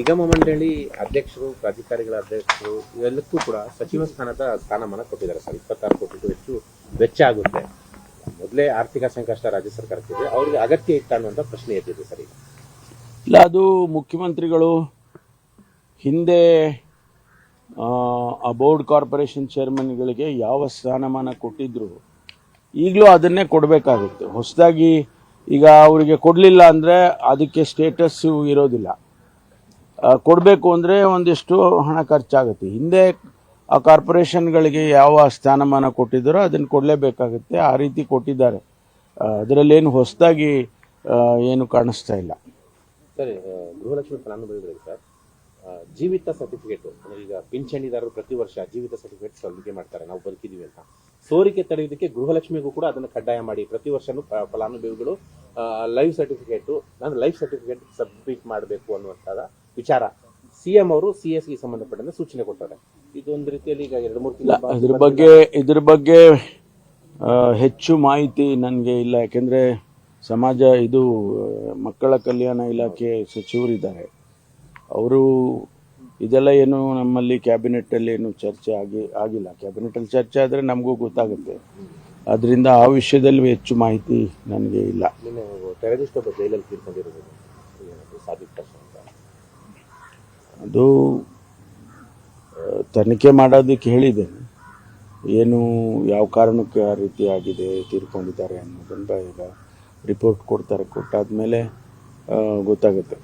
ನಿಗಮ ಮಂಡಳಿ ಅಧ್ಯಕ್ಷರು, ಪ್ರಾಧಿಕಾರಿಗಳ ಅಧ್ಯಕ್ಷರು ಇವೆಲ್ಲಕ್ಕೂ ಕೂಡ ಸಚಿವ ಸ್ಥಾನಮಾನ ಕೊಟ್ಟಿದ್ದಾರೆ ಸರ್. 26 ಕೋಟಿಗೂ ಹೆಚ್ಚು ವೆಚ್ಚ ಆಗುತ್ತೆ. ಮೊದಲೇ ಆರ್ಥಿಕ ಸಂಕಷ್ಟ ರಾಜ್ಯ ಸರ್ಕಾರಕ್ಕಿದೆ, ಅವರಿಗೆ ಅಗತ್ಯ ಇತ್ತ ಅನ್ನುವಂಥ ಪ್ರಶ್ನೆ ಎದ್ದಿದೆ ಸರ್. ಇಲ್ಲ, ಅದು ಮುಖ್ಯಮಂತ್ರಿಗಳು ಹಿಂದೆ ಆ ಬೋರ್ಡ್ ಕಾರ್ಪೊರೇಷನ್ ಚೇರ್ಮನ್ಗಳಿಗೆ ಯಾವ ಸ್ಥಾನಮಾನ ಕೊಟ್ಟಿದ್ರು ಈಗಲೂ ಅದನ್ನೇ ಕೊಡಬೇಕಾಗುತ್ತೆ. ಹೊಸದಾಗಿ ಈಗ ಅವರಿಗೆ ಕೊಡಲಿಲ್ಲ ಅಂದರೆ ಅದಕ್ಕೆ ಸ್ಟೇಟಸ್ಸು ಇರೋದಿಲ್ಲ. ಕೊಡಬೇಕು ಅಂದರೆ ಒಂದಿಷ್ಟು ಹಣ ಖರ್ಚಾಗುತ್ತೆ. ಹಿಂದೆ ಆ ಕಾರ್ಪೊರೇಷನ್ಗಳಿಗೆ ಯಾವ ಸ್ಥಾನಮಾನ ಕೊಟ್ಟಿದ್ದಾರೋ ಅದನ್ನು ಕೊಡಲೇಬೇಕಾಗುತ್ತೆ. ಆ ರೀತಿ ಕೊಟ್ಟಿದ್ದಾರೆ. ಅದರಲ್ಲೇನು ಹೊಸದಾಗಿ ಏನು ಕಾಣಿಸ್ತಾ ಇಲ್ಲ. ಸರಿ, ಗೃಹಲಕ್ಷ್ಮಿ ಫಲಾನುಭವಿಗಳಿಗೆ ಸರ್ ಜೀವಿತ ಸರ್ಟಿಫಿಕೇಟ್, ಈಗ ಪಿಂಚಣಿದಾರರು ಪ್ರತಿ ವರ್ಷ ಜೀವಿತ ಸರ್ಟಿಫಿಕೇಟ್ ಸಲ್ಲಿಕೆ ಮಾಡ್ತಾರೆ, ನಾವು ಬದುಕಿದೀವಿ ಅಂತ. ಸೋರಿಕೆ ತಡೆಯೋದಕ್ಕೆ ಗೃಹಲಕ್ಷ್ಮಿಗೂ ಕೂಡ ಅದನ್ನು ಕಡ್ಡಾಯ ಮಾಡಿ ಪ್ರತಿ ವರ್ಷನೂ ಫಲಾನುಭವಿಗಳು ಲೈಫ್ ಸರ್ಟಿಫಿಕೇಟ್ ಸಬ್ಮಿಟ್ ಮಾಡಬೇಕು ಅನ್ನುವಂಥದ್ದು ವಿಚಾರ ಸಿಎಂ ಅವರು ಸಿಎಸ್ಗೆ ಸಂಬಂಧಪಟ್ಟಂತೆ ಸೂಚನೆ ಕೊಟ್ಟಾರೆ. ಇದೊಂದು ರೀತಿಯಲ್ಲಿ ಈಗ 2-3 ತಿಂಗಳ ಇದ್ರ ಬಗ್ಗೆ ಹೆಚ್ಚು ಮಾಹಿತಿ ನನಗೆ ಇಲ್ಲ. ಯಾಕೆಂದರೆ ಸಮಾಜ ಇದು ಮಕ್ಕಳ ಕಲ್ಯಾಣ ಇಲಾಖೆ ಸಚಿವರಿದ್ದಾರೆ. ಅವರು ಇದೆಲ್ಲ ಏನು ನಮ್ಮಲ್ಲಿ ಕ್ಯಾಬಿನೆಟ್ಟಲ್ಲಿ ಏನು ಚರ್ಚೆ ಆಗಿಲ್ಲ. ಕ್ಯಾಬಿನೆಟಲ್ಲಿ ಚರ್ಚೆ ಆದರೆ ನಮಗೂ ಗೊತ್ತಾಗುತ್ತೆ. ಅದರಿಂದ ಆ ವಿಷಯದಲ್ಲಿ ಹೆಚ್ಚು ಮಾಹಿತಿ ನನಗೆ ಇಲ್ಲ. ಟೆರರಿಸ್ಟ್ ಒಬ್ಬ ಜೈಲಲ್ಲಿ ತೀರ್ಕೊಂಡಿರೋದು ಸಾದಿಕ್ ಅಂತ ಅದು ತನಿಖೆ ಮಾಡೋದಕ್ಕೆ ಹೇಳಿದ್ದೇನೆ. ಏನು ಯಾವ ಕಾರಣಕ್ಕೆ ಆ ರೀತಿ ಆಗಿದೆ, ತೀರ್ಕೊಂಡಿದ್ದಾರೆ ಅನ್ನೋದನ್ನು ಈಗ ರಿಪೋರ್ಟ್ ಕೊಡ್ತಾರೆ. ಕೊಟ್ಟಾದ್ಮೇಲೆ ಗೊತ್ತಾಗುತ್ತೆ.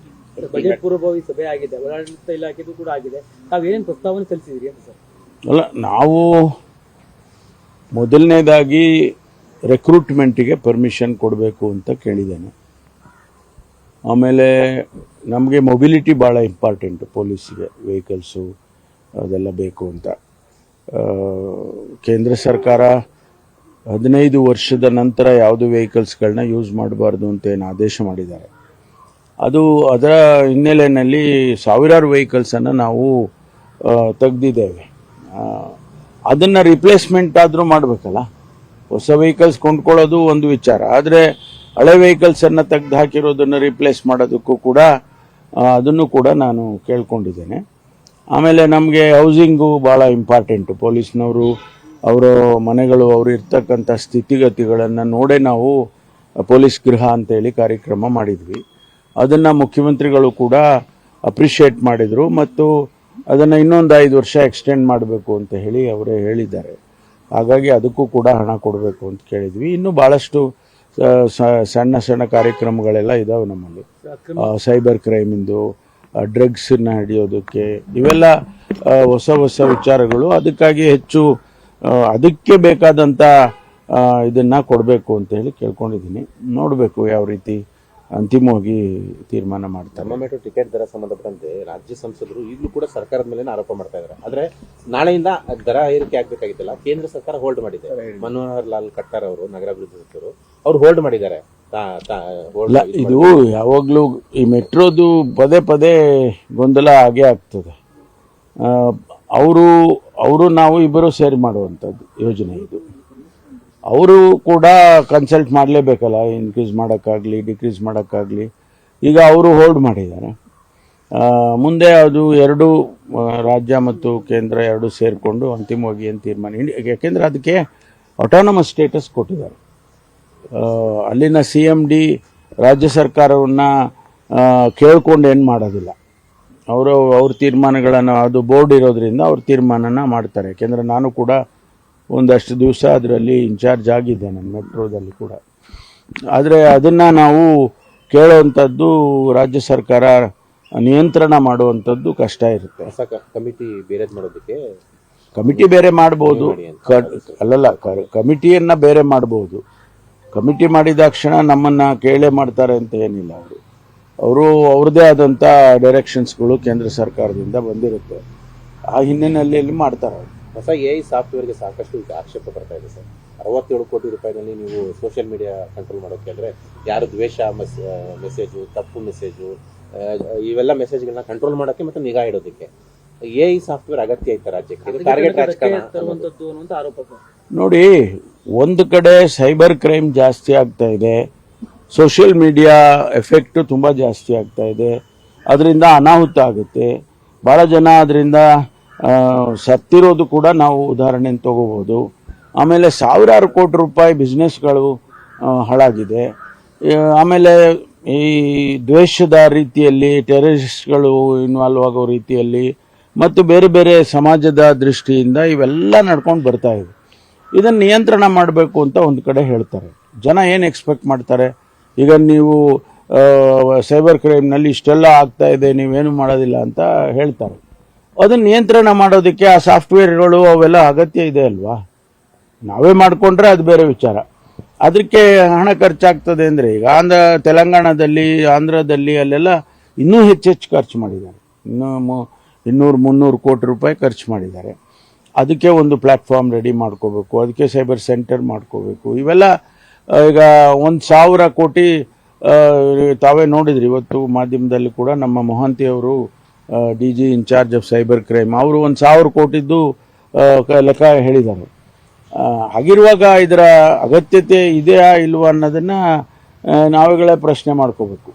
ಬಜೆಟ್ ಪೂರ್ವಭಾವಿ ಸಭೆ ಆಗಿದೆ, ಒಳಾಡಳಿತ ಇಲಾಖೆದು ಕೂಡ ಆಗಿದೆ. ತಾವೇನೇನು ಪ್ರಸ್ತಾವನೆ ಸಲ್ಲಿಸಿದ್ರಿ ಅಂತ ಸರ್? ಅಲ್ಲ, ನಾವು ಮೊದಲನೇದಾಗಿ ರೆಕ್ರೂಟ್ಮೆಂಟಿಗೆ ಪರ್ಮಿಷನ್ ಕೊಡಬೇಕು ಅಂತ ಕೇಳಿದ್ದೇನೆ. ಆಮೇಲೆ ನಮಗೆ ಮೊಬಿಲಿಟಿ ಭಾಳ ಇಂಪಾರ್ಟೆಂಟು. ಪೊಲೀಸಿಗೆ ವೆಹಿಕಲ್ಸು ಅದೆಲ್ಲ ಬೇಕು ಅಂತ ಕೇಂದ್ರ ಸರ್ಕಾರ 15 ವರ್ಷದ ನಂತರ ಯಾವುದು ವೆಹಿಕಲ್ಸ್ಗಳನ್ನ ಯೂಸ್ ಮಾಡಬಾರ್ದು ಅಂತ ಏನು ಆದೇಶ ಮಾಡಿದ್ದಾರೆ. ಅದರ ಹಿನ್ನೆಲೆಯಲ್ಲಿ ಸಾವಿರಾರು ವೆಹಿಕಲ್ಸನ್ನು ನಾವು ತೆಗೆದಿದ್ದೇವೆ. ಅದನ್ನು ರಿಪ್ಲೇಸ್ಮೆಂಟ್ ಆದರೂ ಮಾಡಬೇಕಲ್ಲ. ಹೊಸ ವೆಹಿಕಲ್ಸ್ ಕೊಂಡ್ಕೊಳ್ಳೋದು ಒಂದು ವಿಚಾರ, ಆದರೆ ಹಳೆ ವೆಹಿಕಲ್ಸನ್ನು ತೆಗೆದು ಹಾಕಿರೋದನ್ನು ರಿಪ್ಲೇಸ್ ಮಾಡೋದಕ್ಕೂ ಕೂಡ ಅದನ್ನು ಕೂಡ ನಾನು ಕೇಳ್ಕೊಂಡಿದ್ದೇನೆ. ಆಮೇಲೆ ನಮಗೆ ಹೌಸಿಂಗು ಭಾಳ ಇಂಪಾರ್ಟೆಂಟು. ಪೊಲೀಸ್ನವರು ಅವರ ಮನೆಗಳು ಅವರು ಇರ್ತಕ್ಕಂಥ ಸ್ಥಿತಿಗತಿಗಳನ್ನು ನೋಡೇ ನಾವು ಪೊಲೀಸ್ ಗೃಹ ಅಂತೇಳಿ ಕಾರ್ಯಕ್ರಮ ಮಾಡಿದ್ವಿ. ಅದನ್ನು ಮುಖ್ಯಮಂತ್ರಿಗಳು ಕೂಡ ಅಪ್ರಿಷಿಯೇಟ್ ಮಾಡಿದರು ಮತ್ತು ಅದನ್ನು ಇನ್ನೊಂದು 5 ವರ್ಷ ಎಕ್ಸ್ಟೆಂಡ್ ಮಾಡಬೇಕು ಅಂತ ಹೇಳಿ ಅವರೇ ಹೇಳಿದ್ದಾರೆ. ಹಾಗಾಗಿ ಅದಕ್ಕೂ ಕೂಡ ಹಣ ಕೊಡಬೇಕು ಅಂತ ಕೇಳಿದ್ವಿ. ಇನ್ನೂ ಭಾಳಷ್ಟು ಸಣ್ಣ ಸಣ್ಣ ಕಾರ್ಯಕ್ರಮಗಳೆಲ್ಲ ಇದಾವೆ ನಮ್ಮಲ್ಲಿ. ಸೈಬರ್ ಕ್ರೈಮಿಂದು, ಡ್ರಗ್ಸನ್ನ ಹಿಡಿಯೋದಕ್ಕೆ, ಇವೆಲ್ಲ ಹೊಸ ಹೊಸ ವಿಚಾರಗಳು. ಅದಕ್ಕಾಗಿ ಹೆಚ್ಚು ಅದಕ್ಕೆ ಬೇಕಾದಂಥ ಇದನ್ನು ಕೊಡಬೇಕು ಅಂತ ಹೇಳಿ ಕೇಳ್ಕೊಂಡಿದ್ದೀನಿ. ನೋಡಬೇಕು ಯಾವ ರೀತಿ ಅಂತಿಮವಾಗಿ ತೀರ್ಮಾನ ಮಾಡ್ತಾರೆ. ಮೆಟ್ರೋ ಟಿಕೆಟ್ ದರ ಸಂಬಂಧಪಟ್ಟಂತೆ ರಾಜ್ಯ ಸಂಸದರು ಈಗಲೂ ಕೂಡ ಸರ್ಕಾರದ ಮೇಲೆ ಆರೋಪ ಮಾಡ್ತಾ ಇದ್ದಾರೆ. ಆದರೆ ನಾಳೆಯಿಂದ ದರ ಏರಿಕೆ ಆಗಬೇಕಾಗಿತ್ತಲ್ಲ, ಕೇಂದ್ರ ಸರ್ಕಾರ ಹೋಲ್ಡ್ ಮಾಡಿದೆ. ಮನೋಹರ್ ಲಾಲ್ ಖಟ್ಟರ್ ಅವರು, ನಗರಾಭಿವೃದ್ಧಿ ಸಚಿವರು, ಅವರು ಹೋಲ್ಡ್ ಮಾಡಿದ್ದಾರೆ. ಇದು ಯಾವಾಗಲೂ ಈ ಮೆಟ್ರೋದು ಪದೇ ಪದೇ ಗೊಂದಲ ಆಗೇ ಆಗ್ತದೆ. ಅವರು ನಾವು ಇಬ್ಬರು ಸೇರಿ ಮಾಡುವಂಥದ್ದು ಯೋಜನೆ ಇದು. ಅವರು ಕೂಡ ಕನ್ಸಲ್ಟ್ ಮಾಡಲೇಬೇಕಲ್ಲ, ಇನ್ಕ್ರೀಸ್ ಮಾಡೋಕ್ಕಾಗಲಿ ಡಿಕ್ರೀಸ್ ಮಾಡೋಕ್ಕಾಗಲಿ. ಈಗ ಅವರು ಹೋಲ್ಡ್ ಮಾಡಿದ್ದಾರೆ. ಮುಂದೆ ಅದು ಎರಡು ರಾಜ್ಯ ಮತ್ತು ಕೇಂದ್ರ ಎರಡು ಸೇರಿಕೊಂಡು ಅಂತಿಮವಾಗಿ ಏನು ತೀರ್ಮಾನ, ಯಾಕೆಂದರೆ ಅದಕ್ಕೆ ಆಟೋನಮಸ್ ಸ್ಟೇಟಸ್ ಕೊಟ್ಟಿದ್ದಾರೆ. ಅಲ್ಲಿನ CMD ರಾಜ್ಯ ಸರ್ಕಾರವನ್ನು ಕೇಳ್ಕೊಂಡು ಏನು ಮಾಡೋದಿಲ್ಲ. ಅವ್ರ ತೀರ್ಮಾನಗಳನ್ನು, ಅದು ಬೋರ್ಡ್ ಇರೋದ್ರಿಂದ ಅವ್ರ ತೀರ್ಮಾನನ ಮಾಡ್ತಾರೆ. ಯಾಕೆಂದರೆ ನಾನು ಕೂಡ ಒಂದಷ್ಟು ದಿವಸ ಅದರಲ್ಲಿ ಇನ್ಚಾರ್ಜ್ ಆಗಿದ್ದೆ ನನ್ನ ಮೆಟ್ರೋದಲ್ಲಿ ಕೂಡ. ಆದರೆ ಅದನ್ನು ನಾವು ಕೇಳುವಂಥದ್ದು ರಾಜ್ಯ ಸರ್ಕಾರ ನಿಯಂತ್ರಣ ಮಾಡುವಂಥದ್ದು ಕಷ್ಟ ಇರುತ್ತೆ. ಕಮಿಟಿ ಬೇರೆ ಮಾಡ್ಬೋದು, ಕಮಿಟಿಯನ್ನು ಬೇರೆ ಮಾಡ್ಬೋದು. ಕಮಿಟಿ ಮಾಡಿದ ಕ್ಷಣ ನಮ್ಮನ್ನು ಕೇಳೇ ಮಾಡ್ತಾರೆ ಅಂತ ಏನಿಲ್ಲ. ಅವರು ಅವ್ರದ್ದೇ ಆದಂಥ ಡೈರೆಕ್ಷನ್ಸ್ಗಳು ಕೇಂದ್ರ ಸರ್ಕಾರದಿಂದ ಬಂದಿರುತ್ತೆ. ಆ ಹಿನ್ನೆಲೆಯಲ್ಲಿ ಮಾಡ್ತಾರೆ. ಹೊಸ AI ಸಾಫ್ಟ್ವೇರ್ಗೆ ಸಾಕಷ್ಟು ಈಗ ಆಕ್ಷೇಪ ಬರ್ತಾ ಇದೆ ಸರ್. 67 ಕೋಟಿ ರೂಪಾಯಿನಲ್ಲಿ ನೀವು ಸೋಷಿಯಲ್ ಮೀಡಿಯಾ ಕಂಟ್ರೋಲ್ ಮಾಡೋಕ್ಕೆ, ಅಂದರೆ ಯಾರು ದ್ವೇಷ ಮೆಸೇಜು, ತಪ್ಪು ಮೆಸೇಜು, ಇವೆಲ್ಲ ಮೆಸೇಜ್ಗಳನ್ನ ಕಂಟ್ರೋಲ್ ಮಾಡೋಕ್ಕೆ ಮತ್ತು ನಿಗಾ ಇಡೋದಕ್ಕೆ AI ಸಾಫ್ಟ್ವೇರ್ ಅಗತ್ಯ ಐತೆ ರಾಜ್ಯಕ್ಕೆ? ಟಾರ್ಗೆಟ್ ರಾಜಕಾರಣ ಆರೋಪ. ನೋಡಿ, ಒಂದು ಕಡೆ ಸೈಬರ್ ಕ್ರೈಮ್ ಜಾಸ್ತಿ ಆಗ್ತಾ ಇದೆ, ಸೋಷಿಯಲ್ ಮೀಡಿಯಾ ಎಫೆಕ್ಟು ತುಂಬ ಜಾಸ್ತಿ ಆಗ್ತಾ ಇದೆ. ಅದರಿಂದ ಅನಾಹುತ ಆಗುತ್ತೆ. ಭಾಳ ಜನ ಅದರಿಂದ ಸತ್ತಿರೋದು ಕೂಡ ನಾವು ಉದಾಹರಣೆ ತಗೋಬೋದು. ಆಮೇಲೆ ಸಾವಿರಾರು ಕೋಟಿ ರೂಪಾಯಿ ಬಿಸ್ನೆಸ್ಗಳು ಹಾಳಾಗಿದೆ. ಆಮೇಲೆ ಈ ದ್ವೇಷದ ರೀತಿಯಲ್ಲಿ ಟೆರರಿಸ್ಟ್ಗಳು ಇನ್ವಾಲ್ವ್ ಆಗೋ ರೀತಿಯಲ್ಲಿ ಮತ್ತು ಬೇರೆ ಬೇರೆ ಸಮಾಜದ ದೃಷ್ಟಿಯಿಂದ ಇವೆಲ್ಲ ನಡ್ಕೊಂಡು ಬರ್ತಾ ಇದೆ. ಇದನ್ನು ನಿಯಂತ್ರಣ ಮಾಡಬೇಕು ಅಂತ ಒಂದು ಕಡೆ ಹೇಳ್ತಾರೆ. ಜನ ಏನು ಎಕ್ಸ್ಪೆಕ್ಟ್ ಮಾಡ್ತಾರೆ, ಈಗ ನೀವು ಸೈಬರ್ ಕ್ರೈಮ್ನಲ್ಲಿ ಇಷ್ಟೆಲ್ಲ ಆಗ್ತಾ ಇದೆ, ನೀವೇನು ಮಾಡೋದಿಲ್ಲ ಅಂತ ಹೇಳ್ತಾರೆ. ಅದನ್ನು ನಿಯಂತ್ರಣ ಮಾಡೋದಕ್ಕೆ ಆ ಸಾಫ್ಟ್ವೇರ್ಗಳು ಅವೆಲ್ಲ ಅಗತ್ಯ ಇದೆ ಅಲ್ವಾ? ನಾವೇ ಮಾಡಿಕೊಂಡ್ರೆ ಅದು ಬೇರೆ ವಿಚಾರ. ಅದಕ್ಕೆ ಹಣ ಖರ್ಚಾಗ್ತದೆ ಅಂದರೆ ಈಗ ತೆಲಂಗಾಣದಲ್ಲಿ, ಆಂಧ್ರದಲ್ಲಿ ಅಲ್ಲೆಲ್ಲ ಇನ್ನೂ ಹೆಚ್ಚೆಚ್ಚು ಖರ್ಚು ಮಾಡಿದ್ದಾರೆ. ಇನ್ನೂ 200-300 ಕೋಟಿ ರೂಪಾಯಿ ಖರ್ಚು ಮಾಡಿದ್ದಾರೆ. ಅದಕ್ಕೆ ಒಂದು ಪ್ಲ್ಯಾಟ್ಫಾರ್ಮ್ ರೆಡಿ ಮಾಡ್ಕೋಬೇಕು, ಅದಕ್ಕೆ ಸೈಬರ್ ಸೆಂಟರ್ ಮಾಡ್ಕೋಬೇಕು. ಇವೆಲ್ಲ ಈಗ 1,000 ಕೋಟಿ ತಾವೇ ನೋಡಿದ್ರಿ ಇವತ್ತು ಮಾಧ್ಯಮದಲ್ಲಿ ಕೂಡ ನಮ್ಮ ಮೊಹಂತಿ ಅವರು DG in charge of cyber crime ಅವರು 1,000 ಕೋಟಿದ್ದು ಲೆಕ್ಕ ಹೇಳಿದ್ದಾರೆ. ಹಾಗಿರುವಾಗ ಇದರ ಅಗತ್ಯತೆ ಇದೆಯಾ ಇಲ್ವಾ ಅನ್ನೋದನ್ನ ನಾವುಗಳೇ ಪ್ರಶ್ನೆ ಮಾಡ್ಕೋಬೇಕು.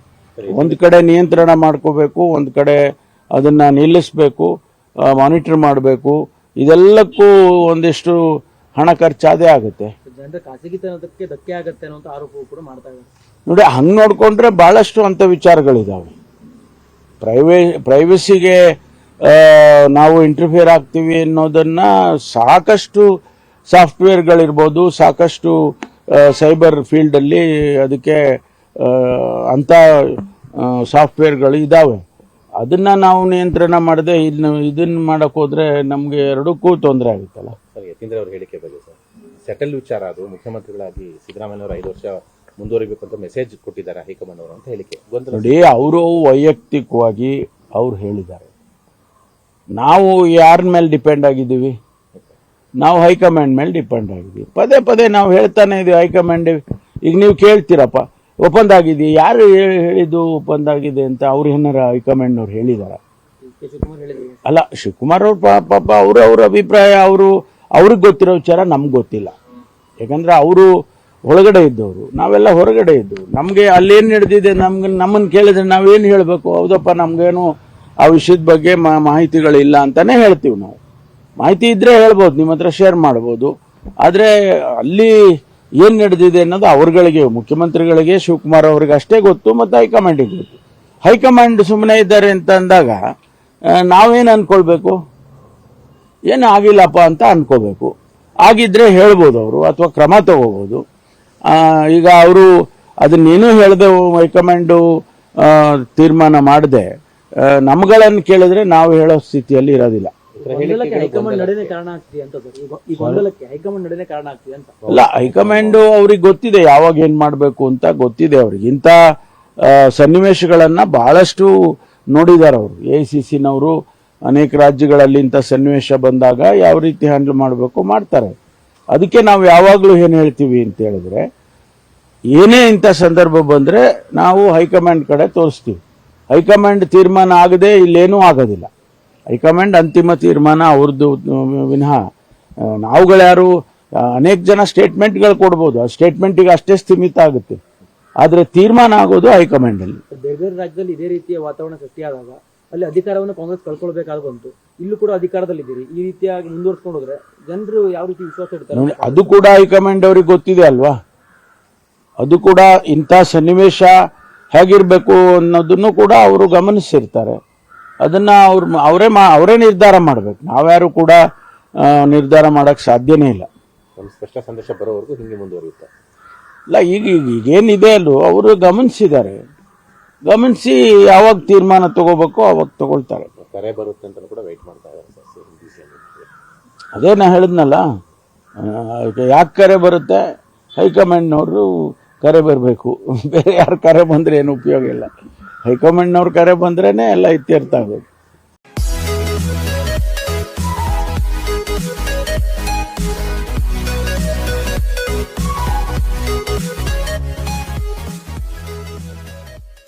ಒಂದು ಕಡೆ ನಿಯಂತ್ರಣ ಮಾಡ್ಕೋಬೇಕು, ಒಂದು ಕಡೆ ಅದನ್ನ ನಿಲ್ಲಿಸಬೇಕು, ಮಾನಿಟರ್ ಮಾಡಬೇಕು. ಇದೆಲ್ಲಕ್ಕೂ ಒಂದಿಷ್ಟು ಹಣ ಖರ್ಚಾದೇ ಆಗುತ್ತೆ. ಜನರ ಖಾಸಗಿತನಕ್ಕೆ ಧಕ್ಕೆ ಆಗುತ್ತೆ ಅನ್ನೋ ಆರೋಪವು ಕೂಡ ಮಾಡ್ತಾ ಇದ್ದಾರೆ. ನೋಡಿ, ಹಂಗೆ ನೋಡಿಕೊಂಡ್ರೆ ಭಾಳಷ್ಟು ಅಂಥ ವಿಚಾರಗಳಿದ್ದಾವೆ. ಪ್ರೈವಸಿಗೆ ನಾವು ಇಂಟರ್ಫಿಯರ್ ಆಗ್ತೀವಿ ಅನ್ನೋದನ್ನ ಸಾಕಷ್ಟು ಸಾಫ್ಟ್ವೇರ್ಗಳಿರ್ಬೋದು, ಸಾಕಷ್ಟು ಸೈಬರ್ ಫೀಲ್ಡಲ್ಲಿ ಅದಕ್ಕೆ ಅಂಥ ಸಾಫ್ಟ್ವೇರ್ಗಳು ಇದ್ದಾವೆ. ಅದನ್ನ ನಾವು ನಿಯಂತ್ರಣ ಮಾಡದೆ ಇದನ್ನ ಮಾಡಕ್ ಹೋದ್ರೆ ನಮ್ಗೆ ಎರಡಕ್ಕೂ ತೊಂದರೆ ಆಗುತ್ತಲ್ಲ. ಸರ್, ಯತೀಂದ್ರ ಅವ್ರ ಹೇಳಿಕೆ ಬಗ್ಗೆ ಸರ್, ಸೆಟಲ್ ವಿಚಾರ ಅದು. ಮುಖ್ಯಮಂತ್ರಿಗಳಾಗಿ ಸಿದ್ದರಾಮಯ್ಯನವರು 5 ವರ್ಷ ಮುಂದುವರಿಬೇಕು ಅಂತ ಮೆಸೇಜ್ ಕೊಟ್ಟಿದ್ದಾರೆ ಹೈಕಮಾಂಡ್ ಅವರು ಅಂತ ಹೇಳಿಕೆ. ನೋಡಿ, ಅವರು ವೈಯಕ್ತಿಕವಾಗಿ ಅವ್ರು ಹೇಳಿದ್ದಾರೆ. ನಾವು ಯಾರ ಮೇಲೆ ಡಿಪೆಂಡ್ ಆಗಿದ್ದೀವಿ? ನಾವು ಹೈಕಮಾಂಡ್ ಮೇಲೆ ಡಿಪೆಂಡ್ ಆಗಿದ್ದೀವಿ. ಪದೇ ಪದೇ ನಾವು ಹೇಳ್ತಾನೆ ಇದೀವಿ ಹೈಕಮಾಂಡ್. ಈಗ ನೀವು ಕೇಳ್ತೀರಪ್ಪ, ಒಪ್ಪಂದ ಆಗಿದೆ, ಯಾರು ಹೇಳಿದ್ದು ಒಪ್ಪಂದ ಆಗಿದೆ ಅಂತ? ಅವ್ರು ಏನಾರ ಹೈಕಮಾಂಡ್ನವ್ರು ಹೇಳಿದಾರ? ಅಲ್ಲ, ಶಿವಕುಮಾರ್ ಅವ್ರ ಪಾಪ ಅವ್ರ ಅಭಿಪ್ರಾಯ, ಅವ್ರಿಗೆ ಗೊತ್ತಿರೋ ವಿಚಾರ ನಮ್ಗೆ ಗೊತ್ತಿಲ್ಲ. ಯಾಕಂದ್ರೆ ಅವರು ಒಳಗಡೆ ಇದ್ದವರು, ನಾವೆಲ್ಲ ಹೊರಗಡೆ ಇದ್ದವು. ನಮಗೆ ಅಲ್ಲೇನು ನಡೆದಿದೆ ನಮ್ಮನ್ನು ಕೇಳಿದ್ರೆ ನಾವೇನು ಹೇಳಬೇಕು? ಹೌದಪ್ಪ, ನಮ್ಗೇನು ಆ ವಿಷಯದ ಬಗ್ಗೆ ಮಾಹಿತಿಗಳಿಲ್ಲ ಅಂತಾನೆ ಹೇಳ್ತೀವಿ. ನಾವು ಮಾಹಿತಿ ಇದ್ರೆ ಹೇಳ್ಬೋದು, ನಿಮ್ಮ ಹತ್ರ ಶೇರ್ ಮಾಡ್ಬೋದು. ಆದರೆ ಅಲ್ಲಿ ಏನು ನಡೆದಿದೆ ಅನ್ನೋದು ಅವ್ರಗಳಿಗೆ, ಮುಖ್ಯಮಂತ್ರಿಗಳಿಗೆ, ಶಿವಕುಮಾರ್ ಅವ್ರಿಗೆ ಅಷ್ಟೇ ಗೊತ್ತು, ಮತ್ತು ಹೈಕಮಾಂಡಿಗೆ ಗೊತ್ತು. ಹೈಕಮಾಂಡ್ ಸುಮ್ಮನೆ ಇದ್ದಾರೆ ಅಂತ ಅಂದಾಗ ನಾವೇನು ಅನ್ಕೊಳ್ಬೇಕು? ಏನು ಆಗಿಲ್ಲಪ್ಪ ಅಂತ ಅನ್ಕೋಬೇಕು. ಆಗಿದ್ರೆ ಹೇಳ್ಬೋದು ಅವರು, ಅಥವಾ ಕ್ರಮ ತಗೋಬೋದು. ಈಗ ಅವರು ಅದನ್ನೇನು ಹೇಳ್ದೆ ಹೈಕಮಾಂಡು ತೀರ್ಮಾನ ಮಾಡದೆ ನಮ್ಗಳನ್ನು ಕೇಳಿದ್ರೆ ನಾವು ಹೇಳೋ ಸ್ಥಿತಿಯಲ್ಲಿ ಇರೋದಿಲ್ಲ. ಹೈಕಮಾಂಡ್ ನಡೆನೇ ಕಾರಣ ಆಗ್ತಿದೆ ಅಂತ. ಈ ಗೊಂದಲಕ್ಕೆ ಹೈಕಮಾಂಡ್ ನಡೆನೇ ಕಾರಣ ಆಗ್ತಿದೆ ಅಂತ. ಅಲ್ಲ, ಹೈಕಮಾಂಡ್ ಅವ್ರಿಗೆ ಗೊತ್ತಿದೆ ಯಾವಾಗ ಏನ್ ಮಾಡ್ಬೇಕು ಅಂತ ಗೊತ್ತಿದೆ ಅವ್ರಿಗೆ. ಇಂಥ ಸನ್ನಿವೇಶಗಳನ್ನ ಬಹಳಷ್ಟು ನೋಡಿದ್ದಾರೆ ಅವರು. AICCನವರು ಅನೇಕ ರಾಜ್ಯಗಳಲ್ಲಿ ಇಂಥ ಸನ್ನಿವೇಶ ಬಂದಾಗ ಯಾವ ರೀತಿ ಹ್ಯಾಂಡಲ್ ಮಾಡಬೇಕು ಮಾಡ್ತಾರೆ. ಅದಕ್ಕೆ ನಾವು ಯಾವಾಗಲೂ ಏನು ಹೇಳ್ತೀವಿ ಅಂತ ಹೇಳಿದ್ರೆ, ಏನೇ ಇಂಥ ಸಂದರ್ಭ ಬಂದ್ರೆ ನಾವು ಹೈಕಮಾಂಡ್ ಕಡೆ ತೋರಿಸ್ತೀವಿ. ಹೈಕಮಾಂಡ್ ತೀರ್ಮಾನ ಆಗದೆ ಇಲ್ಲೇನೂ ಆಗೋದಿಲ್ಲ. ಹೈಕಮಾಂಡ್ ಅಂತಿಮ ತೀರ್ಮಾನ ಅವ್ರದ್ದು ವಿನಃ ನಾವುಗಳ್ಯಾರು ಅನೇಕ ಜನ ಸ್ಟೇಟ್ಮೆಂಟ್ಗಳು ಕೊಡ್ಬೋದು, ಆ ಸ್ಟೇಟ್ಮೆಂಟಿಗೆ ಅಷ್ಟೇ ಸ್ಥಿಮಿತ ಆಗುತ್ತೆ. ಆದರೆ ತೀರ್ಮಾನ ಆಗೋದು ಹೈಕಮಾಂಡ್ ಅಲ್ಲಿ. ಬೇರೆ ಬೇರೆ ರಾಜ್ಯದಲ್ಲಿ ಇದೇ ರೀತಿಯ ವಾತಾವರಣ ಸೃಷ್ಟಿಯಾದಾಗ ಅಲ್ಲಿ ಅಧಿಕಾರವನ್ನು ಕಾಂಗ್ರೆಸ್ ಕಳ್ಕೊಳ್ಬೇಕಾದ ಬಂತು. ಇಲ್ಲೂ ಕೂಡ ಅಧಿಕಾರದಲ್ಲಿದ್ದೀರಿ. ಈ ರೀತಿಯಾಗಿ ಮುಂದುವರ್ಸ್ಕೊಂಡು ಹೋದ್ರೆ ಜನರು ಯಾವ ರೀತಿ ವಿಶ್ವಾಸ ಇಡ್ತಾರೆ? ಅದು ಕೂಡ ಹೈಕಮಾಂಡ್ ಅವ್ರಿಗೆ ಗೊತ್ತಿದೆ ಅಲ್ವಾ. ಅದು ಕೂಡ ಇಂಥ ಸನ್ನಿವೇಶ ಹೇಗಿರ್ಬೇಕು ಅನ್ನೋದನ್ನು ಕೂಡ ಅವರು ಗಮನಿಸಿರ್ತಾರೆ. ಅದನ್ನ ಅವರೇ ನಿರ್ಧಾರ ಮಾಡ್ಬೇಕು. ನಾವ್ಯಾರು ಕೂಡ ನಿರ್ಧಾರ ಮಾಡಕ್ ಸಾಧ್ಯನೇ ಇಲ್ಲ. ಒಂದು ಸ್ಪಷ್ಟ ಸಂದೇಶ ಬರೋವರೆಗೂ ಹಿಂಗೆ ಮುಂದುವರಿಯುತ್ತೆ. ಇಲ್ಲ, ಈಗೇನಿದೆ ಅಲ್ಲೋ ಅವರು ಗಮನಿಸಿದ್ದಾರೆ. ಗಮನಿಸಿ ಯಾವಾಗ ತೀರ್ಮಾನ ತಗೋಬೇಕು ಅವಾಗ ತಗೊಳ್ತಾರೆ. ಕರೆ ಬರುತ್ತೆ ಅಂತ ಕೂಡ ವೆಯ್ಟ್ ಮಾಡ್ತಾ ಇದ್ದಾರೆ. ಅದೇ ನಾ ಹೇಳಿದ್ನಲ್ಲ, ಯಾಕೆ ಕರೆ ಬರುತ್ತೆ? ಹೈಕಮಾಂಡ್ನವರು ಕರೆ ಬರಬೇಕು. ಬೇರೆ ಯಾರು ಕರೆ ಬಂದ್ರೆ ಏನು ಉಪಯೋಗ ಇಲ್ಲ. ಹೈಕಮಾಂಡ್ನವ್ರ ಕರೆ ಬಂದ್ರೇನೆ ಎಲ್ಲ ಇತ್ಯರ್ಥ ಆಗೋದು.